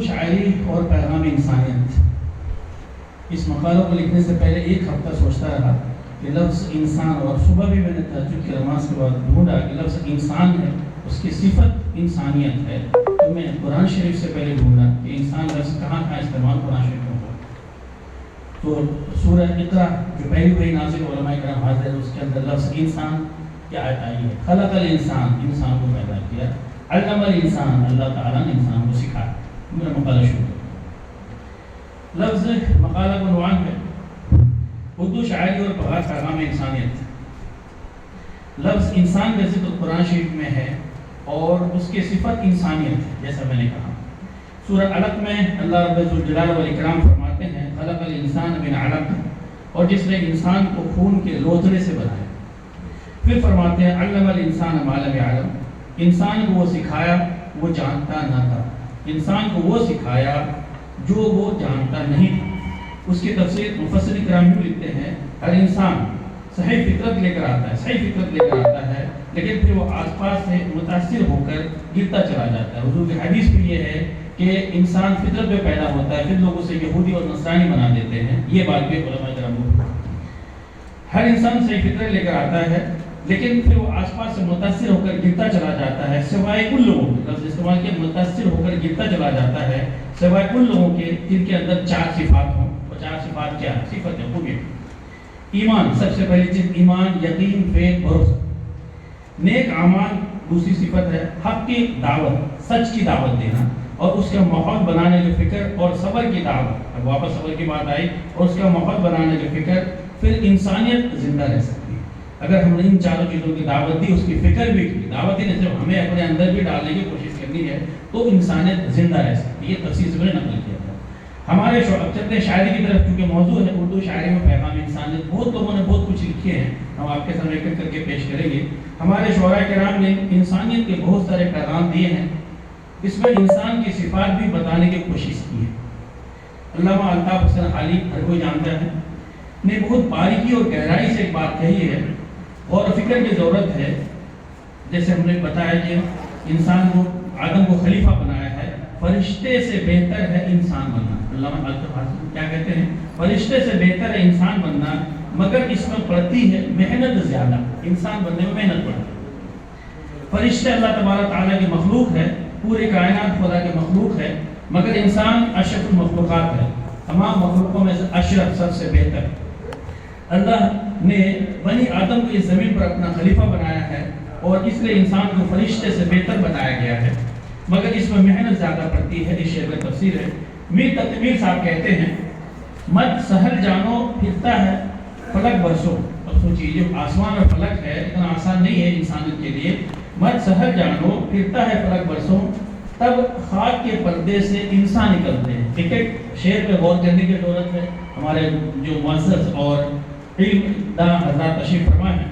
شاعری اور پیغام انسانیت. اس مقالہ کو لکھنے سے پہلے ایک ہفتہ سوچتا رہا کہ لفظ انسان، اور صبح بھی میں نے تہجد کی نماز کے بعد ڈھونڈا کہ لفظ انسان ہے، اس کی صفت انسانیت ہے. تو میں قرآن شریف سے پہلے ڈھونڈا کہ انسان لفظ کہاں کہاں استعمال قرآن شریف میں ہوا. تو سورہ اقرا جو پہلی وحی نازل علماء کرام حاضر ہے، اس کے اندر لفظ انسان کی آیت آئی ہے. خلق الانسان، انسان کو پیدا کیا. علم الانسان، اللہ تعالیٰ نے انسان کو سکھایا. میرا مقالہ شروع کیا. لفظ مقالہ کا عنوان ہے اردو شاعری اور پیغام انسانیت. لفظ انسان کا ذکر قرآن شریف میں ہے اور اس کی صفت انسانیت ہے. جیسا میں نے کہا سورہ علق میں اللہ رب الجلال والاکرام فرماتے ہیں خلق الانسان من علق، اور جس نے انسان کو خون کے لوتھڑے سے بنایا. پھر فرماتے ہیں علم الانسان ما لم یعلم، انسان کو وہ سکھایا وہ جانتا نہ تھا. انسان کو وہ سکھایا جو وہ جانتا نہیں تھا. اس کی تفسیر مفسر کرام یوں لکھتے ہیں ہر انسان صحیح فطرت لے کر آتا ہے لیکن پھر وہ آس پاس سے متاثر ہو کر گرتا چلا جاتا ہے. حضور کی حدیث بھی یہ ہے کہ انسان فطرت میں پیدا ہوتا ہے، پھر لوگ اسے یہودی اور نصرانی بنا دیتے ہیں. یہ بات بھی علماء کرام کو ہر انسان صحیح فطرت لے کر آتا ہے لیکن پھر وہ آس پاس سے متاثر ہو کر گرتا چلا جاتا ہے، سوائے ان لوگوں کے لفظ استعمال کیا متاثر ہو کر گرتا چلا جاتا ہے، سوائے ان لوگوں کے جن کے اندر 4 صفات ہوں. اور 4 صفات کیا صفت ہے؟ خوبی. ایمان سب سے پہلی چیز، ایمان، یقین، فیض، بھروسہ. نیک اعمال دوسری صفت ہے. حق کی دعوت، سچ کی دعوت دینا اور اس کا ماحول بنانے کی فکر، اور صبر کی دعوت. اب واپس صبر کی بات آئی اور اس کا ماحول بنانے کی فکر. پھر انسانیت زندہ رہ سکتی ہے اگر ہم نے ان 4 چیزوں کی دعوت دی، اس کی فکر بھی کی. دعوت ہی نہیں صرف ہمیں اپنے اندر بھی ڈالنے کی کوشش کرنی ہے تو انسانیت زندہ رہ سکتی ہے. یہ تفصیل سے میں نے نقل کیا تھا. ہمارے چلتے شاعری کی طرف چونکہ موضوع ہے اردو شاعری میں پیغام انسانیت، بہت لوگوں نے بہت کچھ لکھے ہیں، ہم آپ کے سامنے کر کے پیش کریں گے. ہمارے شعراء کرام نے انسانیت کے بہت سارے پیغام دیے ہیں. اس میں انسان کی صفات بھی بتانے کی کوشش کی ہے. علامہ الطاف حسن علی ہر کوئی جانتا ہے نے بہت باریکی اور گہرائی سے ایک بات کہی ہے. غور و فکر کی ضرورت ہے. جیسے ہم نے بتایا کہ انسان کو آدم کو خلیفہ بنایا ہے، فرشتے سے بہتر ہے انسان بننا. علامہ الطاف کیا کہتے ہیں؟ فرشتے سے بہتر ہے انسان بننا، مگر اس میں پڑتی ہے محنت زیادہ. انسان بننے میں محنت پڑتی ہے. فرشتے اللہ تبارک تعالیٰ کی مخلوق ہے، پورے کائنات خدا کی مخلوق ہے، مگر انسان اشرف المخلوقات ہے، تمام مخلوقوں میں سے اشرف، سب سے بہتر. اللہ نے بنی آدم کو اس زمین پر اپنا خلیفہ بنایا ہے اور اس لیے انسان کو فرشتے سے بہتر بنایا گیا ہے، مگر اس میں محنت زیادہ پڑتی ہے. اس شعر میں تفسیر ہے. میر تقی صاحب کہتے ہیں مت سہل جانو پھرتا ہے فلک برسوں. اب سوچیے جو آسمان اور فلک ہے اتنا آسان نہیں ہے انسانیت کے لیے. مت سہل جانو پھرتا ہے فلک برسوں، تب خاک کے پردے سے انسان نکلتے ہیں. ایک ایک شعر پہ غور کرنے کی ضرورت ہے. ہمارے جو معزز اور علم داں حضرات تشریف فرما ہے،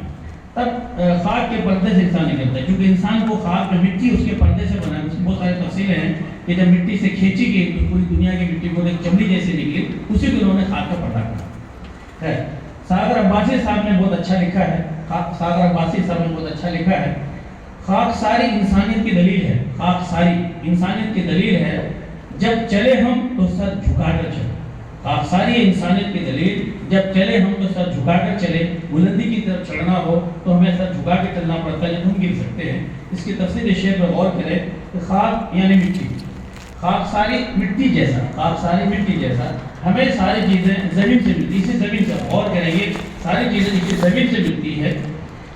تب خاک کے پردے سے انسان نکلتا ہے. کیونکہ انسان کو خاک میں مٹی اس کے پردے سے بنا ہے. اس میں بہت سارے تفصیلیں ہیں کہ جب مٹی سے کھینچی گئی تو پوری دنیا کی مٹی کو ایک چمڑی جیسے نکلی، اسی کو انہوں نے خاک کا پردہ کہا ہے. ساغر عباسی صاحب نے بہت اچھا لکھا ہے. ساغر عباسی صاحب نے بہت اچھا لکھا ہے. خاک ساری انسانیت کی دلیل ہے. خاک ساری انسانیت کی دلیل ہے، جب چلے ہم تو سر جھکا کر چلے. خاک ساری انسانیت کی دلیل، جب چلے ہم تو سر جھکا کر چلے. بلندی کی طرف چڑھنا ہو تو ہمیں سر جھکا کے چلنا پڑتا ہے، جب ہم گر سکتے ہیں. اس کی تفصیل شعر پر غور کرے کہ خاک یعنی مٹی، خاک ساری مٹی جیسا، خاک ساری مٹی جیسا ہمیں ساری چیزیں زمین سے ملتی. اسی زمین سے غور کریں گے، ساری چیزیں اسی زمین سے ملتی ہے،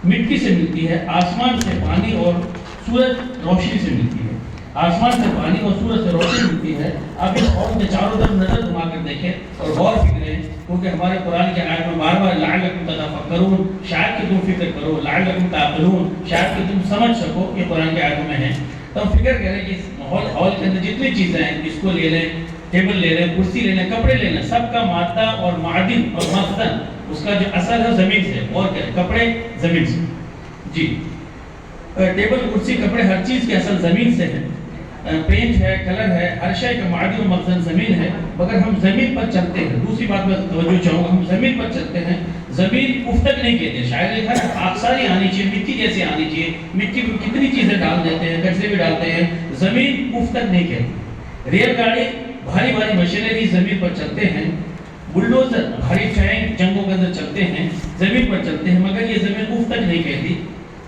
مٹی سے ملتی ہے، آسمان سے پانی اور سورج روشنی سے ملتی ہے. آسمان سے پانی اور سورج سے روشنی ملتی ہے. اب اس قوم کے چاروں طرف نظر گھما کر دیکھیں اور غور فکریں، کیونکہ ہمارے قرآن کے آیت میں بار بار لعلکم تتفکرون، شاید کہ تم فکر کرو، لعلکم تعقلون، شاید کہ تم سمجھ سکو، یہ قرآن کے آیتوں میں ہے. تو ہم فکر کریں کہ اس ہال کے اندر جتنی چیزیں ہیں، اس کو لے لیں، ٹیبل لے لیں، کرسی لے لیں، کپڑے لے لیں، سب کا مادہ اور معدن اور مخزن اس کا جو اثر ہے زمین سے. اور کیا کپڑے زمین سے، جی ٹیبل کرسی کپڑے ہر چیز کے اصل زمین سے ہے. پینٹ ہے، کلر ہے، ہر شے کا معدن و مخزن زمین ہے، مگر ہم زمین پر چلتے ہیں. دوسری بات میں توجہ چاہوں گا، ہم زمین پر چلتے ہیں. زمین افتک نہیں کہتے. شاید ہر آبساری آنی چاہیے، مٹی جیسے آنی چاہیے. مٹی کو کتنی چیزیں ڈال دیتے ہیں، کیسے بھی ڈالتے ہیں. زمین افتک نہیں کہتی. ریل گاڑی بھاری بھاری مشینری زمین پر چلتے ہیں، بلڈوزر بھاری ٹینک جنگوں کے اندر چلتے ہیں، زمین پر چلتے ہیں، مگر یہ زمین اف تک نہیں کہتی۔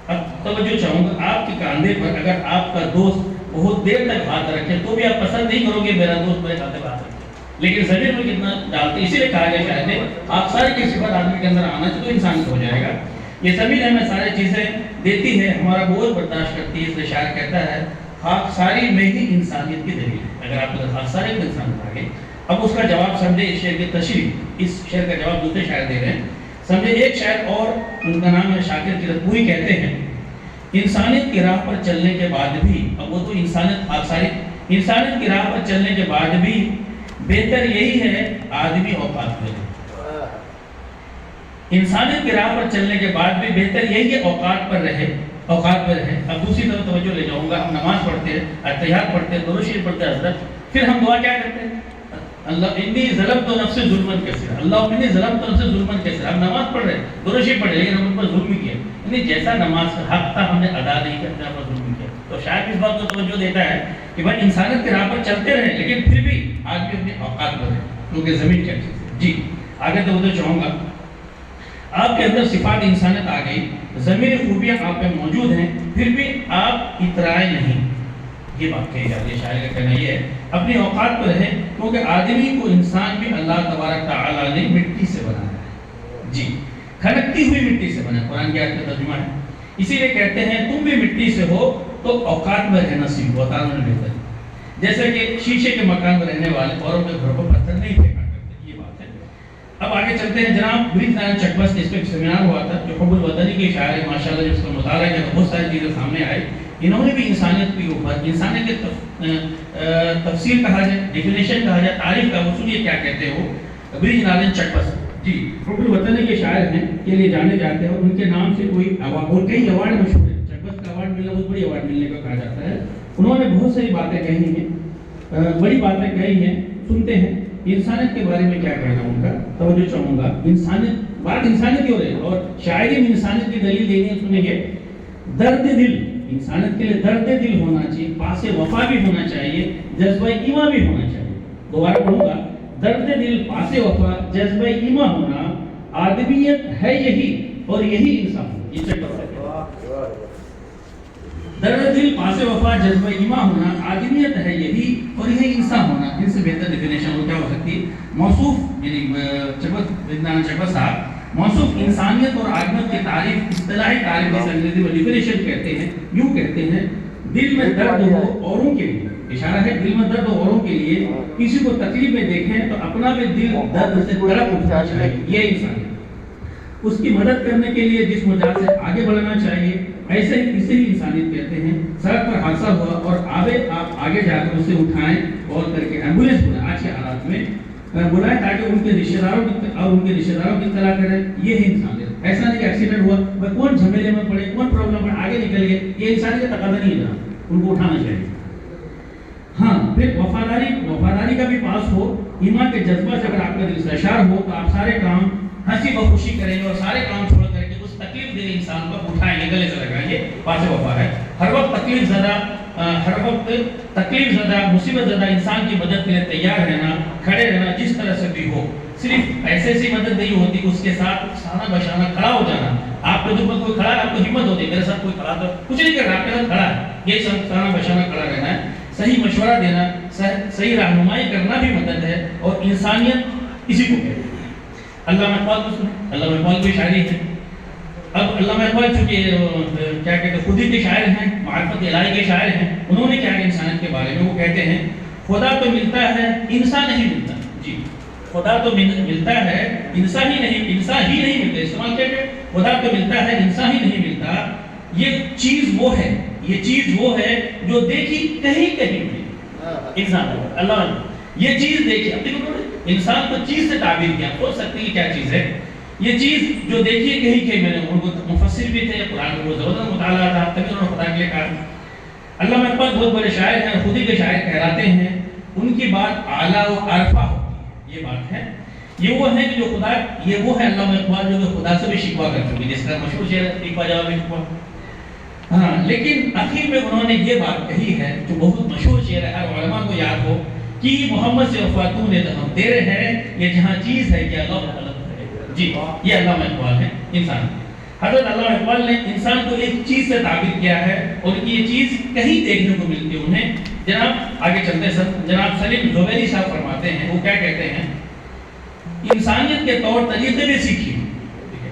اب توجہ چاہوں گا، آپ کے کاندھے پر اگر آپ کا دوست بہت دیر تک ہاتھ رکھے تو بھی آپ پسند نہیں کرو گے میرا دوست میرے کاندھے پر ہاتھ رکھے، لیکن زمین میں کتنا ڈالتے، اسی لیے کہا گیا شاید آپ سارے کی صفات آدمی کے اندر آنا چاہیے تو انسان ہو جائے گا۔ یہ زمین ہمیں ساری چیزیں دیتی ہے، ہمارا بوجھ برداشت کرتی ہے، اس لیے شاعر کہتا ہے خاک ساری میں ہی انسانیت کی دلیل ہے۔ اگر آپ خاک سارے کو انسان بتا گے، اب اس کا جواب سمجھے، اس شعر کی تشریح، اس شعر کا جواب دوسرے شاعر دے رہے ہیں، سمجھے۔ ایک شاعر اور ان کا نام ہے شاکر قرطبوی، کہتے ہیں انسانیت کی راہ پر چلنے کے بعد بھی، اب وہ تو انسانیت خاک ساری، انسانیت کی راہ پر چلنے کے بعد بھی بہتر یہی ہے آدمی اوقات میں رہے۔ انسانیت کی راہ پر چلنے کے بعد بھی بہتر یہی ہے اوقات پر رہے، اوقات پر رہے۔ اب دوسری طرف توجہ لے جاؤں گا، ہم نماز پڑھتے ہیں، اتحیات پڑھتے ہیں، درود شریف پڑھتے ہیں حضرت، پھر ہم دعا کیا کرتے ہیں؟ اللہ انی ظلمت نفسی ظلما کثیرا، اللہ انی ظلمت نفسی ظلما کثیرا۔ ہم نماز پڑھ رہے ہیں، درود شریف پڑھ رہے ہیں، لیکن ہم ان پر ظلم کیا، یعنی جیسا نماز کا حق تھا ہم نے ادا نہیں کیا، اپنے پر ظلم کیا۔ تو شاید اس بات کو توجہ دیتا ہے کہ بھائی انسانیت کے راہ پر چلتے رہے، لیکن پھر بھی آدمی اپنے اوقات پر رہے، کیونکہ زمین کیا چیز ہے۔ جی آگے توجہ چاہوں گا، آپ کے اندر صفات انسانیت آ گئی، ضمیری خوبیاں آپ میں موجود ہیں، پھر بھی آپ اترائے نہیں، یہ بات کہی جاتی ہے۔ شاعر کا کہنا یہ ہے اپنی اوقات پر رہے، کیونکہ آدمی کو انسان بھی اللہ تبارک تعالیٰ نے مٹی سے بنایا ہے، جی کھنکتی ہوئی مٹی سے بنا ہے، قرآن کی آیت کا ترجمہ ہے۔ اسی لیے کہتے ہیں تم بھی مٹی سے ہو تو اوقات میں رہنا سیکھو، اوقات میں بہتر ہے۔ جیسے کہ شیشے کے مکان میں رہنے والے اوروں کے گھر پر پتھر نہیں پھینکا کرتے، یہ بات ہے۔ اب آگے چلتے ہیں، جناب برج نارائن چکبست، اس پہ ایک سیمینار ہوا تھا، جو حب الوطنی کے شاعر ہیں، ماشاءاللہ جس کا مطالعہ کیا تو بہت ساری چیزیں سامنے آئی۔ انہوں نے بھی انسانیت کے اوپر، انسانیت کے تفسیر کہا جائے، ڈیفینیشن کہا جائے، تعریف کا، وہ سنیے کیا کہتے ہو برج نارائن چکبست جی، حب الوطنی کے شاعر ہیں کے لیے جانے جاتے ہیں، اور ان کے نام سے کوئی ایوارڈ اور کئی ایوارڈ مشہور ہیں، چکبست کا ایوارڈ ملنا بہت بڑی ایوارڈ ملنے کا کہا جاتا ہے۔ انہوں نے بہت ساری باتیں کہی ہیں، بڑی باتیں کہی ہیں، سنتے ہیں انسانیت کے بارے میں کیا کہنا ان کا، توجہ چاہوں گا۔ انسانیت، بات انسانیت کی ہو رہی ہے، اور شاعری میں انسانیت کی دلیل دینی ہے، سنیں گے۔ درد دل، انسانیت کے لیے درد دل ہونا چاہیے، پاس وفا بھی ہونا چاہیے، جذبہ ایما بھی ہونا چاہیے۔ دوبارہ پڑھوں گا، درد دل، پاس وفا، جذبہ ایما ہونا، آدمیت ہے یہی اور یہی انسان ہے۔ یہ چیک کرو، درد دل، پاس وفا، جذبہ ایما ہونا، آدمیت ہے یہی اور یہی انسان ہونا۔ ان سے بہتر ڈیفینیشن وہ کیا ہو سکتی ہے؟ موصوف، یعنی چکبست صاحب موصوف انسانیت اور آدمیت کی تعریف، اصطلاحی تعریف جیسے انگریزی میں ڈیفینیشن کہتے ہیں، یوں کہتے ہیں دل میں درد ہو اوروں کے لیے، اشارہ ہے دل میں درد ہو اوروں کے لیے، کسی کو تکلیف میں دیکھیں تو اپنا بھی دل درد سے تڑپ اٹھنا چاہیے، یہ انسانیت۔ اس کی مدد کرنے کے لیے جس مجال سے آگے بڑھنا چاہیے، ایسے ہی اسے ہی انسانیت کہتے ہیں۔ سڑک پر حادثہ ہوا اور آپ آگے جا کر اسے اٹھائیں، کال کر کے ایمبولینس بلائیں، آج کے حالات میں بلائیں تاکہ ان کے رشتہ داروں کی اطلاع کریں، یہ ہے انسانیت۔ ایسا نہیں کہ ایکسیڈنٹ ہوا، وہ کون جھمیلے میں پڑے، کون پرابلم میں آگے نکل گئے، یہ انسانیت کا تقاضا نہیں ہے جناب، ان کو اٹھانا چاہیے۔ ہاں، پھر وفاداری کا بھی پاس ہو، ایمان کے جذبہ سے اگر آپ کا دل سرشار ہو تو آپ سارے کام ہنسی بخوشی کریں گے اور سارے کام چھوڑ کر کے اس تکلیف دہ انسان کو اٹھائیں گے، گلے سے لگائیں گے، پاس وفا ہے۔ ہر وقت تکلیف زدہ، مصیبت زدہ انسان کی مدد کے لیے تیار رہنا، کھڑے رہنا، جس طرح سے بھی ہو۔ صرف ایسے مدد نہیں ہوتی، اس کے ساتھ سانہ بشانہ کھڑا ہو جانا۔ آپ کے دل میں کوئی کھڑا ہے، آپ کو ہمت ہوتی ہے میرے ساتھ کوئی کھڑا تو کچھ نہیں کر رہا، آپ کے ساتھ کھڑا ہے، یہ سانہ بشانہ کھڑا رہنا ہے، صحیح مشورہ دینا، صحیح رہنمائی کرنا بھی مدد ہے، اور انسانیت اسی کو کہتے ہیں۔ علامہ اقبال کو سنیں، علامہ اقبال کی شاعری ہے۔ اب علامہ اقبال چونکہ کیا کہتے ہیں خودی کے شاعر ہیں، معرفت الہی کے شاعر ہیں، انہوں نے کیا کہ انسانیت کے بارے میں وہ کہتے ہیں خدا تو ملتا ہے انسان نہیں ملتا، جی خدا تو ملتا ہے انسان ہی نہیں ملتا، استعمال کیا کہ خدا تو ملتا ہے انسان ہی نہیں ملتا، یہ چیز وہ ہے جو دیکھی کہیں ملی انسان، اللہ یہ چیز دیکھی، اب دیکھو انسان کو چیز سے تعبیر کیا، سوچ سکتے ہیں کیا چیز ہے یہ چیز جو دیکھیے کہیں میں نے، ان کو مفسر بھی تھے، قرآن کو زبردست مطالعہ تھا، تبھی انہوں نے خدا کے لیے کہا۔ علامہ اقبال بہت بڑے شاعر ہیں، خودی کے شاعر کہلاتے ہیں، ان کی بات اعلیٰ و عرفہ ہوتی ہے، یہ بات ہے، یہ وہ ہے کہ جو خدا، یہ وہ ہے علامہ اقبال جو کہ خدا سے بھی شکوا کر چکی، جس کا مشہور شعر ایک بار جواب شکوا، ہاں، لیکن آخر میں انہوں نے یہ بات کہی ہے جو بہت مشہور شعر ہے، ہر علماء کو یاد ہو کہ محمد سے وفاتوں نے ہم تیرے ہیں، یہ جہاں چیز ہے کہ اللہ تعالیٰ ہے۔ جی یہ علامہ اقبال ہے انسان۔ حضرت علامہ اقبال نے انسان کو ایک چیز سے تعبیر کیا ہے اور یہ چیز کہیں دیکھنے کو ملتی ہے انہیں۔ جناب آگے چلتے ہیں، جناب سلیم زبیری صاحب فرماتے ہیں، وہ کیا کہتے ہیں، انسانیت کے طور طریقے بھی سیکھیے۔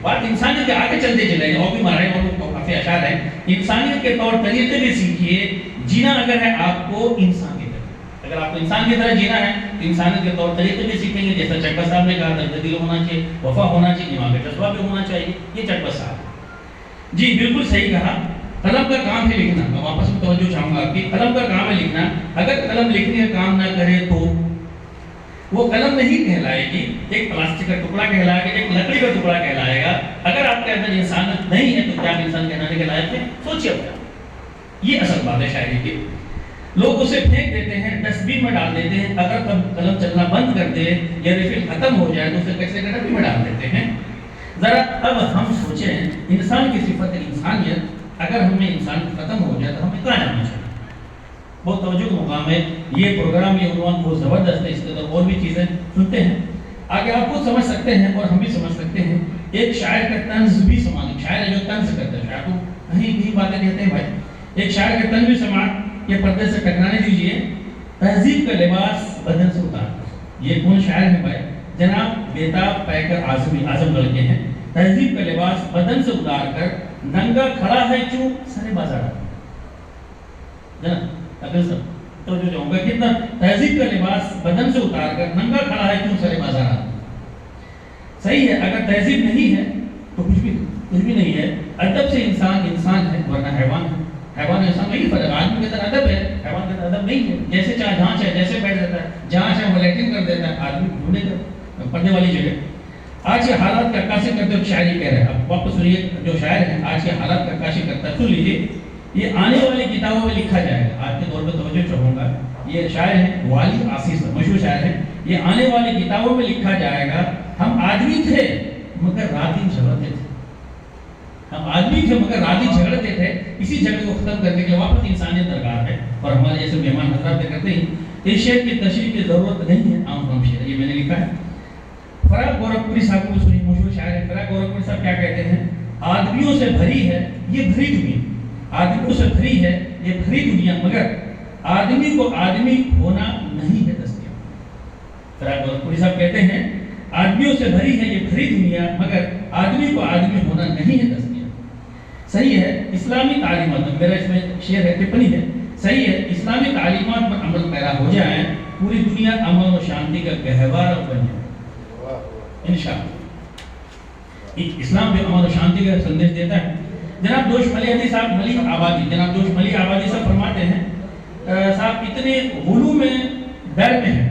بات انسانیت کے آگے چلتے چلے اور بھی مارے اور کافی اشعار ہیں، انسانیت کے طور طریقے بھی سیکھیے، جینا اگر ہے آپ کو انسان کی طرح، اگر آپ کو انسان کی طرح جینا ہے تو انسانیت کے طور طریقے بھی سیکھیں گے، جیسا چکبر صاحب نے کہا درد دل ہونا چاہیے، وفا ہونا چاہیے، ایمان کا جذبہ بھی ہونا چاہیے، یہ چکبر صاحب۔ جی بالکل صحیح کہا، قلم کا کام ہے لکھنا، میں واپس میں توجہ چاہوں گا آپ کی، قلم کا کام ہے لکھنا، اگر قلم لکھنے کا کام نہ کرے تو وہ قلم نہیں کہلائے گی، ایک پلاسٹک کا ٹکڑا کہلائے گا، ایک لکڑی کا ٹکڑا کہلائے گا۔ اگر آپ کے اندر انسانیت نہیں ہے تو کیا انسان کہلانے کے لائق ہے؟ سوچیے اپنا، یہ اصل بات ہے شاعری کی۔ لوگ اسے پھینک دیتے ہیں، ڈسٹ بن میں ڈال دیتے ہیں، اگر قلم چلنا بند کر دے یا ریفل ختم ہو جائے تو اسے کیسے ڈسٹ بن میں ڈال دیتے ہیں۔ ذرا اب ہم سوچیں، انسان کی صفت انسانیت اگر ہمیں انسان ختم ہو جائے تو ہمیں کہاں جانا چاہیے؟ بہت توجہ کا مقام ہے یہ پروگرام، یہ عنوان بہت زبردست ہے، اس کے اندر اور بھی چیزیں سنتے ہیں، آگے آپ خود سمجھ سکتے ہیں اور ہم بھی سمجھ سکتے ہیں۔ ایک شاعر کا طنز بھی سماعت، شاعر جو طنز کرتا ہے، شاعر کو کہیں کہیں باتیں کہتے ہیں بھائی، ایک شاعر کا طنز بھی سماعت، یہ پردے سے ٹکرانے دیجئے، تہذیب کا لباس بدن سے اتار۔ یہ کون شاعر ہے بھائی؟ جناب بیتاب پیکر اعظم گڑھ کے ہیں۔ تہذیب کا لباس بدن سے اتار کر ننگا کھڑا ہے کیوں سر بازار۔ جناب اگر سب تو جو چاہوں گا کتنا، تہذیب کا لباس بدن سے اتار کر ننگا کھڑا ہے کیوں سر بازار۔ صحیح ہے، اگر تہذیب نہیں ہے تو کچھ بھی نہیں ہے۔ ادب سے انسان انسان ہے ورنہ حیوان ہے۔ حیوان انسان نہیں فرق، آدمی کے اندر ادب ہے، حیوان کے اندر ادب نہیں ہے۔ جیسے چاہے جہاں چاہے جیسے بیٹھ جاتا ہے، جہاں چاہے وہ لیٹنگ کر دیتا ہے، آدمی ڈھونڈے کر پڑھنے والی جگہ۔ آج کے حالات کا عکاسی کرتے ہوئے شاعری کہہ رہے ہیں، اب واپس سنیے، جو شاعر ہے آج کے حالات کا عکاسی کرتا ہے، سن لیجیے، یہ آنے والی کتابوں میں لکھا جائے گا۔ آج کے دور پہ توجہ چاہوں گا، یہ شاعر ہے والی آصیص، مشہور شاعر ہے، یہ آنے والی کتابوں میں لکھا جائے گا، ہم آدمی تھے مگر رات ہی جھگڑتے تھے، ہم آدمی تھے مگر رات ہی جھگڑتے تھے۔ اسی جھگڑے کو ختم کرنے کے لیے واپس انسانیت درکار ہے، اور ہمارے جیسے مہمان حضرات کرتے ہیں، اس شعر کی تشریح کی ضرورت نہیں ہے، عام عام شعر یہ میں نے لکھا ہے۔ فراق گورکھپوری صاحب کو سنی، مشہور شاعر ہے فراق گورکھپوری صاحب، کیا کہتے ہیں، آدمیوں سے بھری ہے یہ بھری دنیا، آدمیوں سے بھری ہے یہ بھری دنیا، مگر آدمی کو آدمی ہونا نہیں ہے دستیاب۔ فراق گورکھپوری صاحب کہتے ہیں آدمیوں سے بھری ہے یہ بھری دنیا، مگر آدمی کو آدمی ہونا نہیں ہے دستیاب۔ صحیح ہے، اسلامی تعلیمات، میرا اس میں شعر ہے، ٹپنی ہے، صحیح ہے، اسلامی تعلیمات پر عمل پیرا ہو جائیں، پوری دنیا امن و شانتی کا گہوارہ بن جائے انشاءاللہ۔ اسلام بھی امن و شانتی کا سندیش دیتا ہے۔ جناب جوش ملی حدیث صاحب ملی آبادی، جناب جوش ملی آبادی صاحب فرماتے ہیں، صاحب اتنے غلو میں ڈر میں ہے،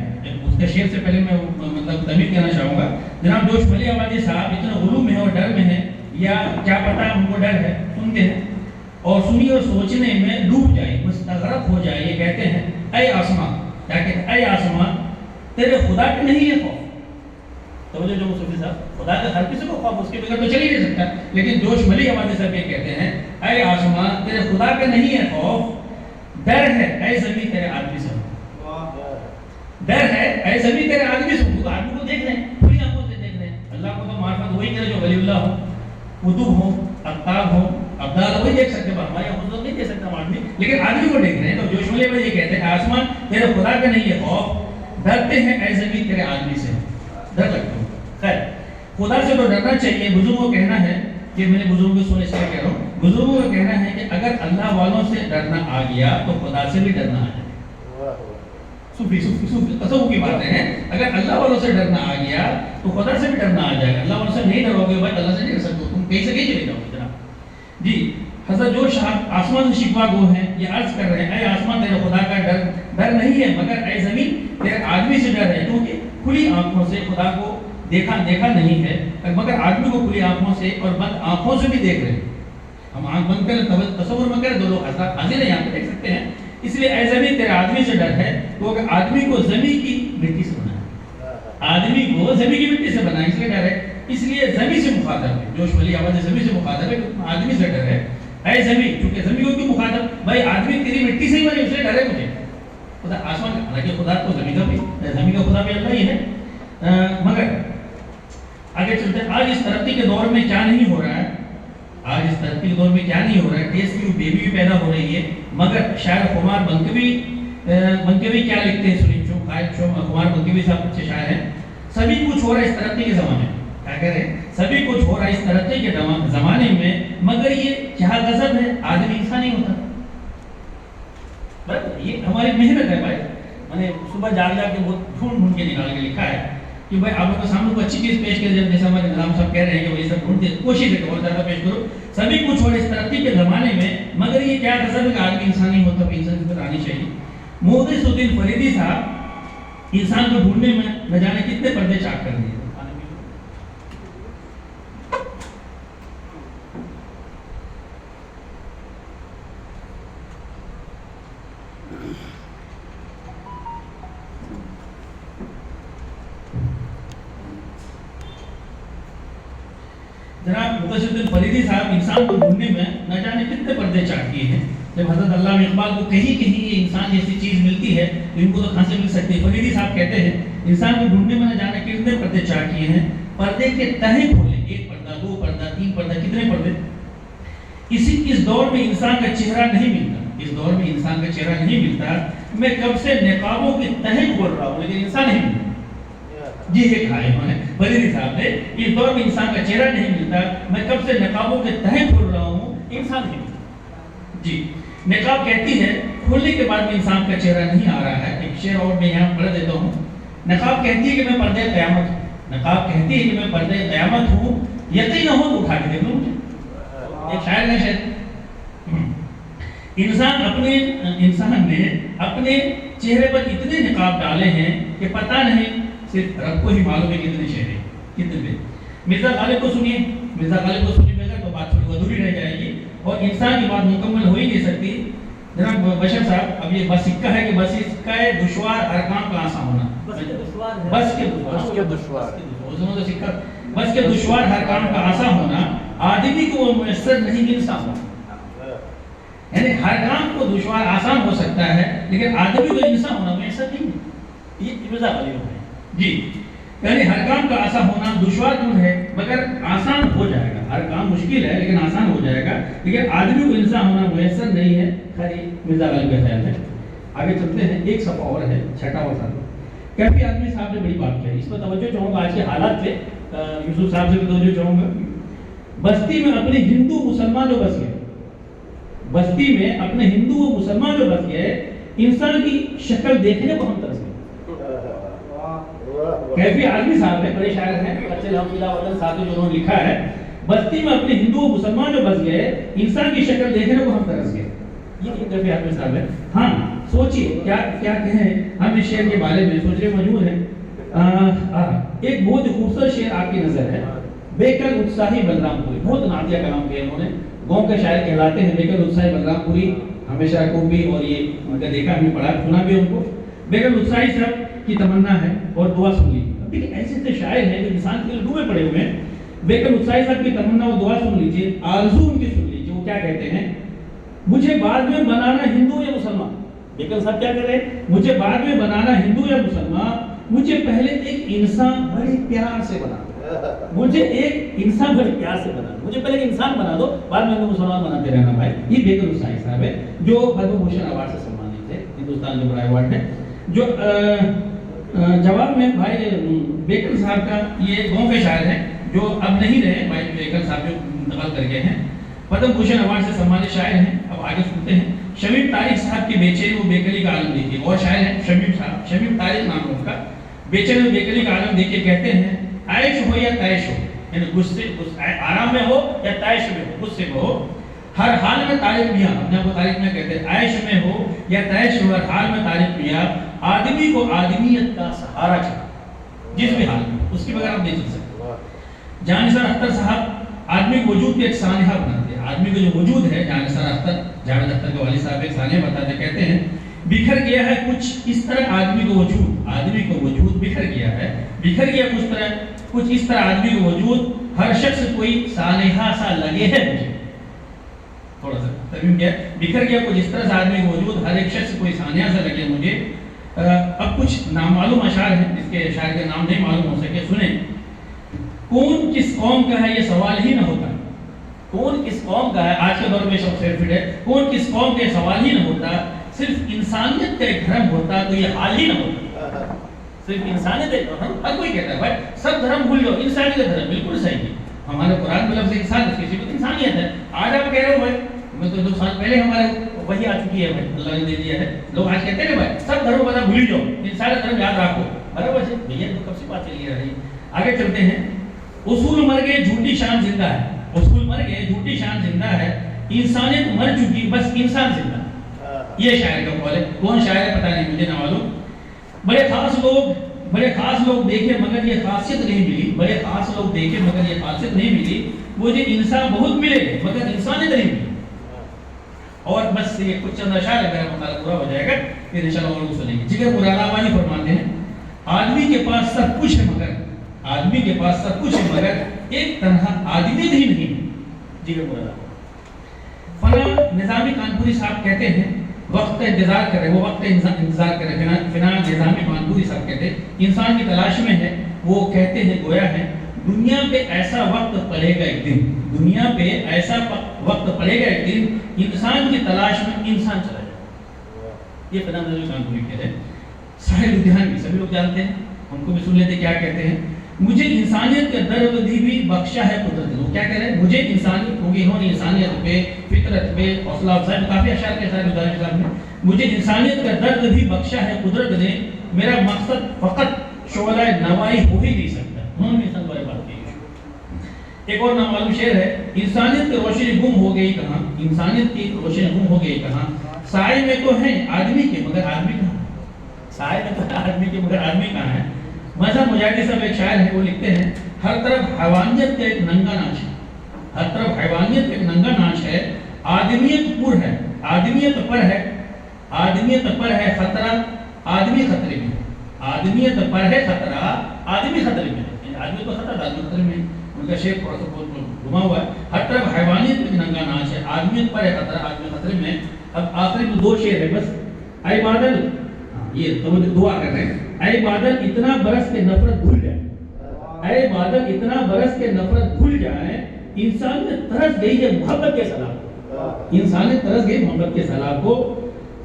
اس کے شعر سے پہلے میں مطلب تبھی کہنا چاہوں گا، جناب جوش ملی آبادی صاحب اتنے غلو میں ہے اور ڈر میں ہے، یا کیا پتا ہم کو ڈر ہے، سنتے ہیں اور سنی اور سوچنے میں ڈوب جائے، مستغرق ہو جائے، یہ کہتے ہیں اے آسمان، کیا کہتے ہیں، اے آسمان تیرے خدا کے نہیں ہے خوف۔ توجہ جو صوفی صاحب، خدا کا ہر کسی کو خوف، اس کے بغیر تو چل ہی نہیں سکتا، لیکن جوش ملی آبادی صاحب یہ کہتے ہیں اے آسمان تیرے خدا کا نہیں ہے خوف، ڈر ہے اے زمین تیرے آدمی سے، ڈر ہے اے زمین تیرے آدمی سے۔ تو آدمی کو دیکھ رہے ہیں، کھلی آنکھوں سے دیکھ رہے ہیں، اللہ کو تو معرفت وہی کرے جو ولی اللہ ہو، قطب ہو، اقطاب ہو، ابدال وہی دیکھ سکتے ہیں، ہمارے یہاں خود نہیں دیکھ سکتا ہم آدمی، لیکن آدمی کو دیکھ رہے ہیں۔ تو جوش ملی میں یہ کہتے ہیں آسمان تیرے خدا کا نہیں ہے خوف، ڈرتے ہیں اے زمین تیرے آدمی سے، ڈر لگتا ہوں۔ خیر، خدا سے تو ڈرنا چاہیے۔ بزرگوں کو کہنا ہے کہ میں نے بزرگوں کو سنے اس لیے کہہ رہا ہوں، بزرگوں کا کہنا ہے کہ اگر اللہ والوں سے ڈرنا آ گیا تو خدا سے بھی ڈرنا آ جائے۔ صوفی تصوف کی باتیں ہیں، اگر اللہ والوں سے ڈرنا آ گیا تو خدا سے بھی ڈرنا آ جائے گا۔ اللہ والوں سے نہیں ڈرو گے بھائی، اللہ سے نہیں ڈر سکتے، تم کہیں سے کہیں چلے جاؤ گے جناب۔ جی حضرت جو صاحب آسمان سے شکوا گو ہیں، یہ عرض کر رہے ہیں اے آسمان تیرے خدا کا ڈر نہیں ہے، مگر اے زمین تیرے آدمی سے ڈر ہے، کیونکہ کھلی آنکھوں سے خدا کو دیکھا نہیں ہے، مگر آدمی کو کھلی آنکھوں سے اور بند آنکھوں سے بھی دیکھ رہے ہیں۔ ہم آنکھ بند کریں، تصور میں کریں، دو لوگ حضرات حاضر ہیں یہاں پہ دیکھ سکتے ہیں۔ اس لیے اے زمین تیرے آدمی سے ڈر ہے، کیونکہ آدمی کو زمین کی مٹی سے بنایا، آدمی کو زمین کی مٹی سے بنایا، اس لیے ڈر ہے، اس لیے زمین سے مخاطب ہے۔ جوش ملی آبادی زمین سے مخاطب ہے، آدمی سے ڈر ہے۔ اے زمین، چونکہ زمین کو کیوں مخاطب؟ بھائی آدمی تیری مٹی سے ہی بنے، اس لیے ڈرے مجھے. خدا آسمان کا، حالانکہ خدا تو زمین کا بھی، زمین کا خدا بھی اللہ ہی ہے. مگر آگے چلتے ہیں. آج اس ترقی کے دور میں کیا نہیں ہو رہا ہے، آج اس ترقی کے دور میں کیا نہیں ہو رہا ہے. ٹیسٹ ٹیوب بیبی بھی پیدا ہو رہی ہے. مگر شاعر خمار بنکوی کیا لکھتے ہیں سنیں، خمار بنکوی صاحب اچھے شاعر ہیں. سبھی کچھ ہو رہا ہے اس ترقی کے زمانے میں. کیا کہہ رہے ہیں؟ سبھی کچھ ہو رہا ہے اس ترقی کے زمانے میں، مگر یہ کیا غضب ہے، آدمی انسان نہیں ہوتا. یہ ہماری محنت ہے بھائی. میں نے صبح جاگ کے بہت ڈھونڈ کے نکال کے لکھا ہے کہ بھائی آپ لوگوں کے سامنے کوئی اچھی چیز پیش کرے، جیسے ہمارے نظام صاحب کہہ رہے ہیں کہ وہی سب ڈھونڈتے، کوشش ہے کہ بہت زیادہ پیش کرو. سبھی کچھ ہو رہا ہے اس ترقی کے زمانے میں، مگر یہ کیا غضب ہے کہ آدمی انسان نہیں ہوتا. انسان کی طرح آنی چاہیے. محدث الدین فریدی صاحب انسان کو ڈھونڈنے میں نہ جانے کتنے پردے چاک کر دیے. جناب محدث الدین فریدی صاحب انسان کو ڈھونڈنے میں نہ جانے کتنے پردے چاک کیے ہیں. جب حضرت علامہ اقبال کو کہیں یہ انسان جیسی چیز ملتی ہے تو ان کو تو کہاں سے مل سکتی ہے. فریدی صاحب کہتے ہیں انسان کو ڈھونڈنے میں نہ جانے کتنے پردے چاک کیے ہیں. پردے کے تہیں کھولے، ایک پردہ، دو پردہ، تین پردہ، کتنے پردے. اس دور میں انسان کا چہرہ نہیں ملتا، اس دور میں انسان کا چہرہ نہیں ملتا. میں کب سے نقابوں کے تہیں کھول رہا ہوں لیکن انسان نہیں ملتا. جی یہ کہا انہوں نے فریدی صاحب نے، اس دور میں انسان کا چہرہ نہیں ملتا، میں کب سے نقابوں کے تہیں کھول رہا ہوں، انسان نہیں ملتا. جی نقاب کہتی ہے کھولنے کے بعد بھی انسان کا چہرہ نہیں آ رہا ہے. ایک شعر اور میں یہاں پڑھ دیتا ہوں. نقاب کہتی ہے کہ میں پردے قیامت ہوں، نقاب کہتی ہے کہ میں پردے قیامت ہوں، یقین نہ ہو تو اٹھا کے دیکھ لو مجھے. ایک شاعر ہے شاید، انسان نے اپنے چہرے پر اتنے نقاب ڈالے ہیں کہ پتہ نہیں، صرف رب کو ہی معلوم ہے کتنے چہرے کتنے. مرزا غالب کو سنیے، مرزا غالب کو سنیے بغیر تو بات تھوڑی ادھوری رہ جائے گی اور انسان کی بات مکمل ہو ہی نہیں سکتی. جناب بشر صاحب، اب یہ بس سکہ ہے کہ بس سکہ ہے دشوار ارکان کا آسان ہونا. بس کے دشوار ارکان کا آسان ہونا، آدمی کو وہ میسر نہیں انسان ہونا. یعنی ہر کام کو دشوار آسان ہو سکتا ہے لیکن آدمی کو انسان ہونا میسر نہیں ہے. یہ مرزا غالب ہے جی. یعنی ہر کام کا آسان ہونا دشوار کیوں ہے مگر آسان ہو جائے گا. ہر کام مشکل ہے لیکن آسان ہو جائے گا، لیکن آدمی کو انسان ہونا میسر نہیں ہے. خیر مرزا غالب کا خیال ہے. آگے چلتے ہیں. ایک صفحہ اور ہے، چھٹا اور صفحہ. کیفی آدمی صاحب نے بڑی بات کہی، اس پر توجہ چاہوں گا. آج کے حالات پہ یوسف صاحب سے بھی توجہ چاہوں گا. بستی میں اپنے ہندو مسلمان جو بس گئے، بستی میں اپنے ہندو و مسلمان جو بس گئے، انسان کی شکل دیکھنے کو ہم ترس گئے. کیفی آدمی صاحب نے بڑے شاعر ہیں، اچھے لحمدللہ وطن ساتھی جو انہوں نے لکھا ہے، بستی میں اپنے ہندو و مسلمان جو بس گئے، انسان کی شکل دیکھنے کو ہم ترس گئے. یہ کیفی آدمی صاحب ہے. ہاں سوچئے کیا کہیں ہم اس شعر کے بارے میں سوچ رہے موجود ہیں. ایک بہت خوبصورت شعر آپ کی نظر ہے. بیکل اتساہی بلرام پوری، بہت نعتیہ کلام کیا انہوں نے. گاؤں کے شاعر کہلاتے ہیں بیکل اتساہی بلرام پوری. ہمیشہ کو بھی اور یہ ان کا دیکھا بھی پڑھا سنا بھی ان کو. بیکل اتساہی صاحب کی تمنا ہے اور دعا سن لی. لیکن ایسے سے شاعر ہیں جو انسان کے لیے ڈوبے پڑے ہوئے ہیں. بیکل اتساہی صاحب کی تمنا اور دعا سن لیجیے، آرزو ان کی سن لیجیے. وہ کیا کہتے ہیں؟ مجھے بعد میں بنانا ہندو یا مسلمان. بیکل صاحب کیا کہہ رہے ہیں؟ مجھے بعد میں بنانا ہندو یا مسلمان، مجھے پہلے ایک انسان بڑے پیار سے بنا دو. مجھے ایک انسان بڑے پیار سے بنا دو. مجھے پہلے ایک انسان بنا دو، بعد میں مسلمان بناتے رہنا. بھائی یہ بیکل اتساہی صاحب ہے جو پدم بھوشن ایوارڈ سے سمانت ہے، ہندوستان جو بڑا ایوارڈ ہے. جو جواب میں بھائی بیکل صاحب کا، یہ گاؤں کے شاعر ہیں جو اب نہیں رہے. بھائی بیکل صاحب جو انتقال کر گئے ہیں، پدم بھوشن ایوارڈ سے سمانت شاعر ہیں. اب آگے سنتے ہیں. شمیم طارق صاحب کی بے چینی و بے کلی کا عالم دیکھیے. اور شاعر ہیں شمیم صاحب، شمیم طارق نام ہے ان کا. بے چینی و بے کلی کا عالم دیکھیے. کہتے ہیں عیش ہو یا طیش ہو، یعنی غصے آرام میں ہو یا طیش میں ہو، غصے میں ہو، ہر حال میں طارق میاں، اپنے آپ کو طارق میاں کہتے ہیں، عیش میں ہو یا طیش ہو، ہر حال میں طارق میاں آدمی کو آدمیت کا سہارا چاہتا، جس بھی حال میں اس کے بغیر آپ نہیں چل سکتے. جہاں نثار اختر صاحب آدمی کو وجود کے ایک سانحہ بناتے ہیں. آدمی کا جو وجود ہے، جہاں نثار اختر، جاوید اختر کے والد صاحب ایک سانحہ بتاتے، کہتے ہیں بکھر گیا ہے کچھ اس طرح آدمی کو وجود، آدمی کو وجود بکھر گیا ہے، بکھر گیا کچھ اس طرح آدمی کو وجود، ہر شخص کوئی سانحہ سا لگے ہے مجھے. تھوڑا ترمیم کیا ہے، بکھر گیا کچھ اس طرح سے آدمی کا وجود، ہر ایک شخص کوئی ثانیہ سے لگے مجھے۔ اب کچھ نامعلوم اشعار ہیں جس کے شاعر کے نام نہیں معلوم ہو سکے، سنیں۔ کون کس قوم کا ہے یہ سوال ہی نہ ہوتا، کون کس قوم کا ہے، آج کے دور میں سب سے فٹ ہے، کون کس قوم کا سوال ہی نہ ہوتا، صرف انسانیت کا ایک دھرم ہوتا تو یہ حال ہی نہ ہوتا۔ صرف انسانیت ایک دھرم، ہر کوئی کہتا ہے بھائی سب دھرم بھول جاؤ، انسانیت کا دھرم بالکل صحیح ہے۔ ہمارے قرآن میں لفظ انسان ہے، کسی کو انسانیت ہے۔ آج آپ کہہ رہے ہو بھائی، میں تو 2 سال پہلے ہمارے وہی آ چکی ہے بھائی، اللہ نے دے دیا ہے۔ لوگ آج کہتے ہیں بھائی سب دھرم کا بھول جاؤ، انسانیت دھرم یاد رکھو۔ ارے بھائی بھیا تو کب سے بات چلی آ رہی ہے۔ آگے چلتے ہیں۔ اصول مر گئے جھوٹی شان زندہ ہے، اصول مر گئے جھوٹی شان زندہ ہے، انسانیت مر چکی بس انسان زندہ۔ یہ شاعر کا قول ہے، کون شاعر ہے پتہ نہیں، مجھے نہ معلوم۔ بڑے خاص لوگ دیکھے مگر یہ خاصیت نہیں ملی، بڑے خاص لوگ دیکھے مگر یہ خاصیت نہیں ملی، مجھے انسان بہت ملے مگر انسانیت نہیں ملی۔ اور بس یہ کچھ چند اشعار ہے، میرا مطالعہ پورا ہو جائے گا، پھر انشاءاللہ اور سنیں گے۔ جگر مرادآبادی فرماتے ہیں، آدمی کے پاس سب کچھ ہے مگر، آدمی کے پاس سب کچھ ہے مگر ایک تنہا آدمی ہی نہیں۔ جگر مرادآبادی۔ فنا نظامی کانپوری صاحب کہتے ہیں، وقت کا انتظار کرے، وہ وقت کا انتظار کرے۔ فنا نظامی کانپوری صاحب کہتے ہیں انسان کی تلاش میں ہے، وہ کہتے ہیں گویا ہے دنیا پہ ایسا وقت پڑے گا ایک دن، دنیا پہ ایسا وقت پڑے گا ایک دن، انسان کی تلاش میں انسان چلا جائے گا۔ یہ فنا نظامی کانپوری کہتے ہیں۔ ساحل لدھیانوی سبھی لوگ جانتے ہیں، ان کو بھی سن لیتے کیا کہتے ہیں۔ مجھے انسانیت کا درد بھی بخشا ہے قدرت نے۔ وہ کیا کہہ رہے ہیں؟ مجھے انسانیت، کیونکہ انہوں نے انسانیت پہ، فطرت پہ حوصلہ افزائی میں کافی اشعار کے ساتھ گزارش صاحب نے، مجھے انسانیت کا درد بھی بخشا ہے قدرت نے، میرا مقصد فقط شعلہ نوائی ہو ہی نہیں سکتا۔ انہوں نے انسان بارے بات کی۔ ایک اور نامعلوم شعر ہے، انسانیت کی روشنی گم ہو گئی کہاں، انسانیت کی روشنی گم ہو گئی کہاں، سائے میں تو ہیں آدمی کے مگر آدمی کہاں، سائے میں تو آدمی کے مگر آدمی کہاں ہے۔ مذہب مجاہدی صاحب ایک شاعر ہے، وہ لکھتے ہیں، ہر طرف حیوانیت کا ایک ننگا ناچ ہے، ہر طرف حیوانیت کا ایک ننگا ناچ ہے، آدمیت پر ہے، آدمیت پر ہے، آدمیت پر ہے خطرہ، آدمی خطرے میں، آدمیت پر ہے خطرہ، آدمی خطرے میں ہے۔ آدمی تو خطرہ، آدمی خطرے میں ہے۔ ان کا شعر تھوڑا سا بہت گھما ہوا ہے، ہر طرف حیوانیت کا ایک ننگا ناچ ہے، آدمیت پر ہے خطرہ، آدمی خطرے میں ہے۔ اب آخری میں 2 شعر ہے بس۔ اے بادل، یہ تو دعا کر رہے ہیں، اے بادل اتنا برس کے نفرت بھول جائے، اے بادل اتنا برس کے نفرت بھول جائے، انسانیت ترس گئی ہے محبت کے سلام، انسانیت ترس گئی محبت کے سلام کو۔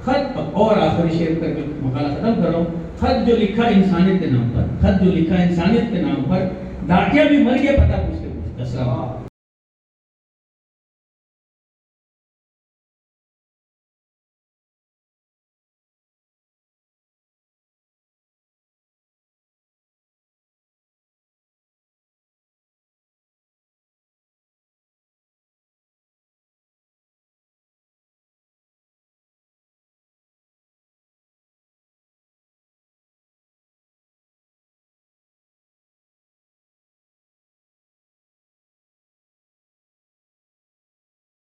خط، اور آخری شعر کر کے مقالہ ختم کر رہا ہوں، خط جو لکھا انسانیت کے نام پر، خط جو لکھا انسانیت کے نام پر، ڈاکیا بھی مر گیا پتہ پوچھتے پوچھتے۔ السلام۔